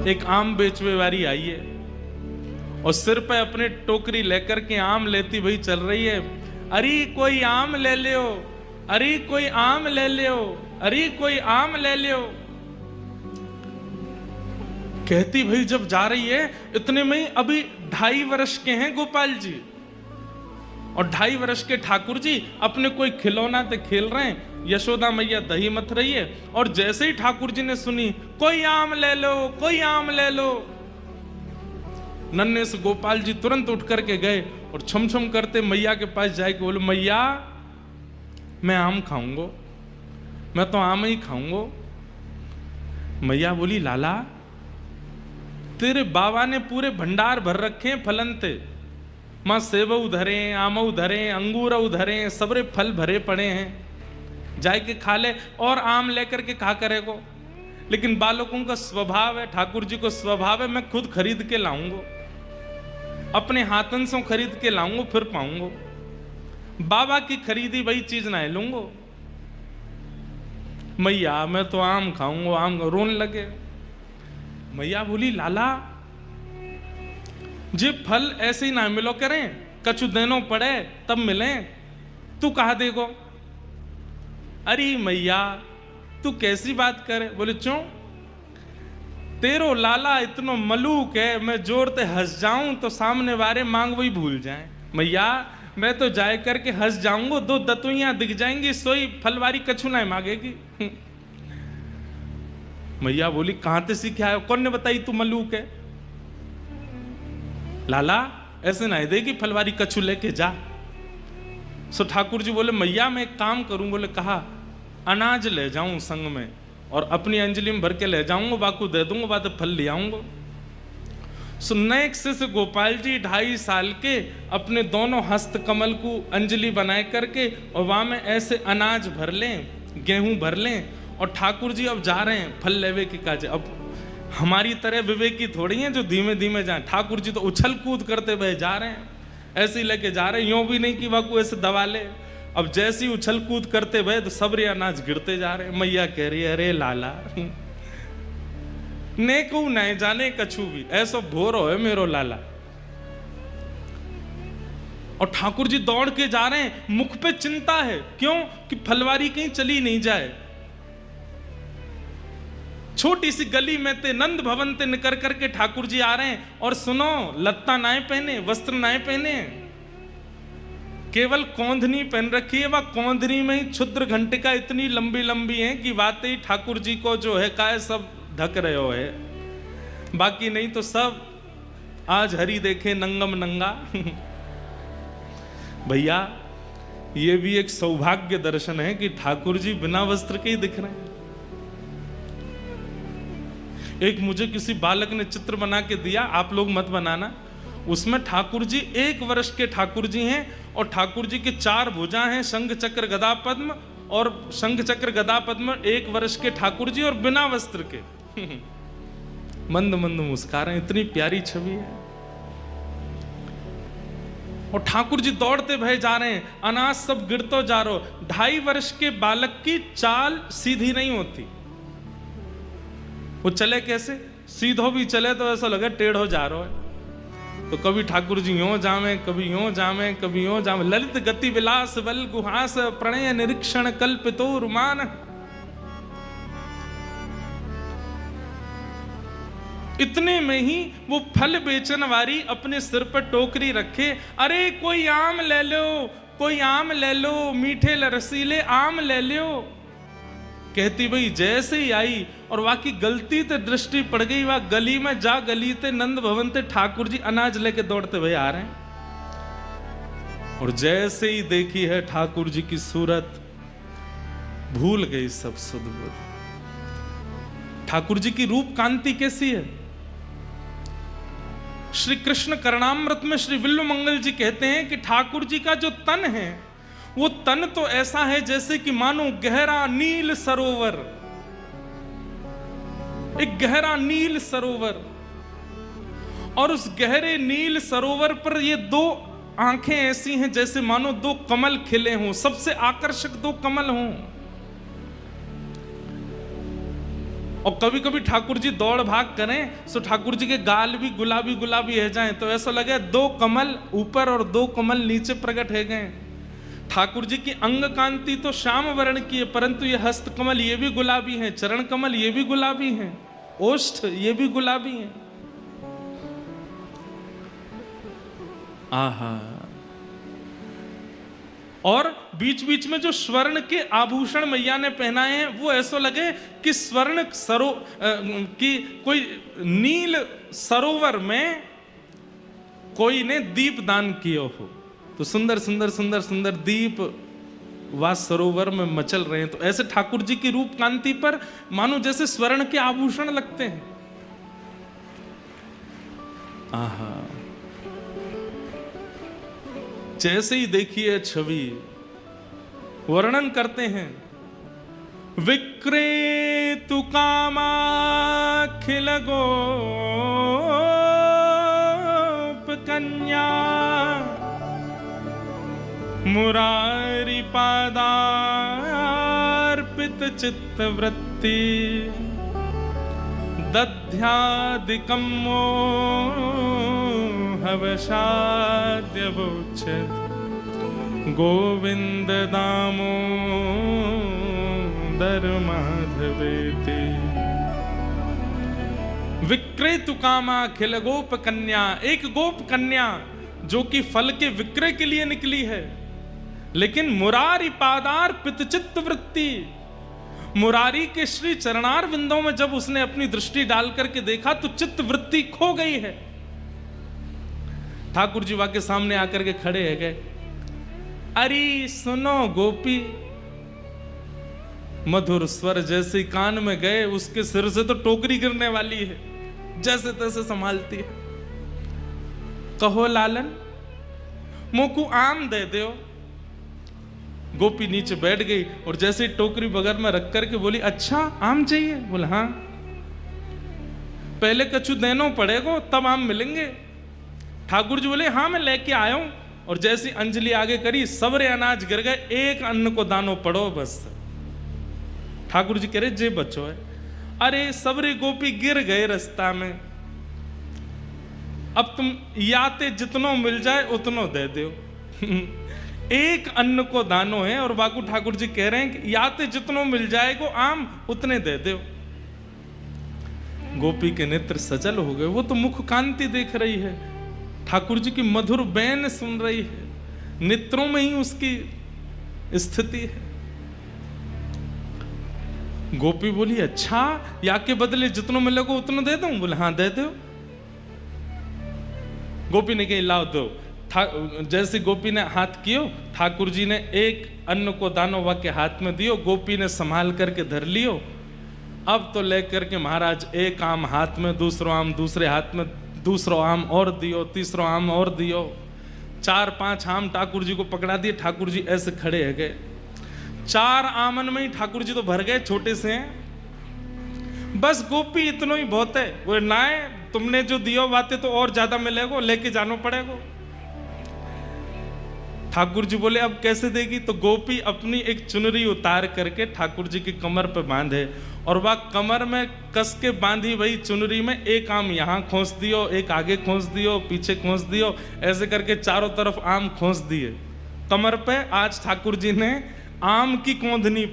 एक आम बेचने वाली आई है और सिर पे अपने टोकरी लेकर के आम लेती वही चल रही है। अरे कोई आम ले लियो, अरे कोई आम ले लियो, अरे कोई आम ले लियो। कहती भाई जब जा रही है इतने में अभी 2.5 वर्ष के हैं गोपाल जी और 2.5 वर्ष के ठाकुर जी अपने कोई खिलौना ते खेल रहे हैं। यशोदा मैया दही मथ रही है और जैसे ही ठाकुर जी ने सुनी कोई आम ले लो, कोई आम ले लो, नन्हे से गोपाल जी तुरंत उठ करके गए और छम छम करते मैया के पास जाके बोले मैया मैं आम खाऊंगा, मैं तो आम ही खाऊंगा। मैया बोली लाला तेरे बाबा ने पूरे भंडार भर रखे हैं फलनते, मां सेब उधरे, आम उधरे, अंगूर उधरे, सबरे फल भरे पड़े हैं, जाए के खा ले और आम लेकर के खा करेगो। लेकिन बालकों का स्वभाव है, ठाकुर जी को स्वभाव है मैं खुद खरीद के लाऊंगा, अपने हाथन से खरीद के लाऊंगा फिर पाऊंगा, बाबा की खरीदी वही चीज ना लूंगा। मैया मैं तो आम खाऊंगा, आम रोने लगे। मैया बोली लाला जे फल ऐसे ही ना मिलो करें, कछु देनो पड़े तब मिले, तू कहा देगो। अरे मैया तू कैसी बात करे। बोले क्यों, तेरो लाला इतनो मलूक है, मैं जोरते हंस जाऊं तो सामने वाले मांग वही भूल जाए। मैया मैं तो जाए करके हंस जाऊंगा, 2 दतुइयां दिख जाएंगी, सोई फलवारी कछु ना मांगेगी। मैया बोली कहां से सीखे आयो, कौन ने बताई तू मलूक है। लाला ऐसे ना देगी फलवारी कछु लेके जा। सो ठाकुर जी बोले मैया मैं एक काम करूं। बोले कहा अनाज ले जाऊं संग में और अपनी अंजलि में भर के ले जाऊंगा, बाकू दे दूंगा, बाद फल ले आऊंगा। सो नेक्स्ट से गोपाल जी 2.5 साल के अपने दोनों हस्त कमल को अंजलि बनाए करके और वहां में ऐसे अनाज भर लें, गेहूं भर लें और ठाकुर जी अब जा रहे हैं फल लेवे के काज। अब हमारी तरह विवेकी थोड़ी हैं जो धीमे धीमे जाएं, ठाकुर जी तो उछल कूद करते हुए जा रहे हैं, ऐसे ही लेके जा रहे हैं, यूं भी नहीं कि बाकू ऐसे दबा ले। अब जैसे ही उछल कूद करते हुए तो सबरे अनाज गिरते जा रहे हैं। मैया कह रही है अरे लाला ने को नहीं जाने कछु भी, ऐसा भोर हो मेरो लाला। और ठाकुर जी दौड़ के जा रहे हैं, मुख पे चिंता है, क्यों कि फलवारी कहीं चली नहीं जाए। छोटी सी गली में ते नंद भवन ते निकर करके ठाकुर जी आ रहे हैं और सुनो लत्ता नाए पहने, वस्त्र नाए पहने, केवल कौंधनी पहन रखी है। वह कौंधनी में ही क्षुद्र घंटिका इतनी लंबी लंबी है कि वाते ही ठाकुर जी को जो है काय सब ढक रहे हो है, बाकी नहीं तो सब आज हरि देखे नंगम नंगा। भैया ये भी एक सौभाग्य दर्शन है कि ठाकुर जी बिना वस्त्र के ही दिख रहे हैं। एक मुझे किसी बालक ने चित्र बना के दिया, आप लोग मत बनाना, उसमें ठाकुर जी 1 वर्ष के ठाकुर जी हैं और ठाकुर जी के 4 भुजा हैं, शंख चक्र गदा पद्म, और शंख चक्र गदा पद्म 1 वर्ष के ठाकुर जी और बिना वस्त्र के मंद मंद मुस्कुरा रहे हैं, इतनी प्यारी छवि है। और ठाकुर जी दौड़ते भय जा रहे हैं, अनाज सब गिरतो जा रहा हो। 2.5 वर्ष के बालक की चाल सीधी नहीं होती, वो चले कैसे, सीधो भी चले तो ऐसा लगे टेढ़ो जा रहा है। तो कभी ठाकुर जी यूं जामे, कभी यूं जामे, कभी यूं जामे। ललित गति विलास बल गुहास प्रणय निरीक्षण कल्पितो रुमान। इतने में ही वो फल बेचन वाली अपने सिर पर टोकरी रखे, अरे कोई आम ले लो, कोई आम ले लो, मीठे रसीले आम ले लो। कहती भाई जैसे ही आई और वाकई गलती ते दृष्टि पड़ गई, वह गली में जा गली ते नंद भवन ते ठाकुर जी अनाज लेके दौड़ते हुए आ रहे हैं। और जैसे ही देखी है ठाकुर जी की सूरत, भूल गई सब सुध बुध। ठाकुर जी की रूप कांति कैसी है। श्री कृष्ण करणामृत में श्री विल्लु मंगल जी कहते हैं कि ठाकुर जी का जो तन है वो तन तो ऐसा है जैसे कि मानो गहरा नील सरोवर, एक गहरा नील सरोवर, और उस गहरे नील सरोवर पर ये 2 आंखें ऐसी हैं जैसे मानो 2 कमल खिले हों, सबसे आकर्षक 2 कमल हों। और कभी कभी ठाकुर जी दौड़ भाग करें तो ठाकुर जी के गाल भी गुलाबी गुलाबी है जाएं, तो ऐसा लगे 2 कमल ऊपर और 2 कमल नीचे प्रकट है गए। ठाकुर जी की अंग कांति तो श्याम वर्ण की है, परंतु ये हस्त कमल ये भी गुलाबी हैं, चरण कमल ये भी गुलाबी हैं, ओष्ठ ये भी गुलाबी हैं। आहा। और बीच बीच में जो स्वर्ण के आभूषण मैया ने पहनाए हैं वो ऐसा लगे कि स्वर्ण की कोई नील सरोवर में कोई ने दीप दान किया हो, तो सुंदर सुंदर सुंदर सुंदर दीप वह सरोवर में मचल रहे हैं। तो ऐसे ठाकुर जी की रूप कांति पर मानो जैसे स्वर्ण के आभूषण लगते हैं। आहा। जैसे ही देखिए छवि वर्णन करते हैं, विक्रेतु कामाखिल गोप कन्या मुरारी पादार्पित चित्तवृत्ति दध्यादिकं मोहवशाद्यवोच्यते गोविंद दामोदर माधवेति। विक्रेतु कामा खिल गोप कन्या, एक गोप कन्या जो कि फल के विक्रय के लिए निकली है, लेकिन मुरारी पादार पितचित्त वृत्ति, मुरारी के श्री चरणार विंदों में जब उसने अपनी दृष्टि डाल करके देखा तो चित्त वृत्ति खो गई है। ठाकुर जी वहां के सामने आकर के खड़े है गए, अरे सुनो गोपी, मधुर स्वर जैसे कान में गए उसके सिर से तो टोकरी गिरने वाली है, जैसे तैसे संभालती है। कहो लालन मोकू आम दे दो। गोपी नीचे बैठ गई और जैसे टोकरी बगल में रख करके बोली, अच्छा आम चाहिए? बोले हाँ। पहले कछु देनो पड़ेगा तब आम मिलेंगे। ठाकुर जी बोले हाँ मैं लेके आया हूं। और जैसी अंजलि आगे करी सबरे अनाज गिर गए, एक अन्न को दानो पड़ो बस। ठाकुर जी कह रहे जे बच्चो है। अरे सबरे गोपी गिर गए रास्ता में, अब तुम याते जितनो मिल जाए उतनो दे दो। एक अन्न को दानो है और बाकू ठाकुर जी कह रहे हैं कि याते जितनो मिल जाएगो आम उतने दे दो। गोपी के नेत्र सजल हो गए, वो तो मुख कांति देख रही है, ठाकुर जी की मधुर बैन सुन रही है, नेत्रों में ही उसकी स्थिति है। गोपी बोली अच्छा या के बदले जितनो मिलेगा उतना दे दूं? बोले हाँ दे दो। गोपी ने कही लाओ दो। जैसे गोपी ने हाथ कियो, ठाकुर जी ने एक अन्न को दानो वा के हाथ में दियो, गोपी ने संभाल करके धर लियो। अब तो लेकर के महाराज एक आम हाथ में, दूसरो आम दूसरे हाथ में, दूसरो आम और दियो, तीसरो आम और दियो, 4-5 आम ठाकुर जी को पकड़ा दिए। ठाकुर जी ऐसे खड़े है गए, 4 आमन में ही ठाकुर जी तो भर गए, छोटे से हैं। बस गोपी इतना ही बहुत है। वो ना है तुमने जो दियो बातें तो और ज्यादा मिलेगा, लेके जानो पड़ेगा। ठाकुर जी बोले अब कैसे देगी? तो गोपी अपनी एक चुनरी उतार करके ठाकुर जी की कमर पे बांधे और वह कमर में कस के बांधी वही चुनरी में एक आम यहाँ खोस दियो, एक आगे खोस दियो, पीछे खोस दियो, ऐसे करके चारों तरफ आम खोस दिए कमर पे। आज ठाकुर जी ने आम की कोंधनी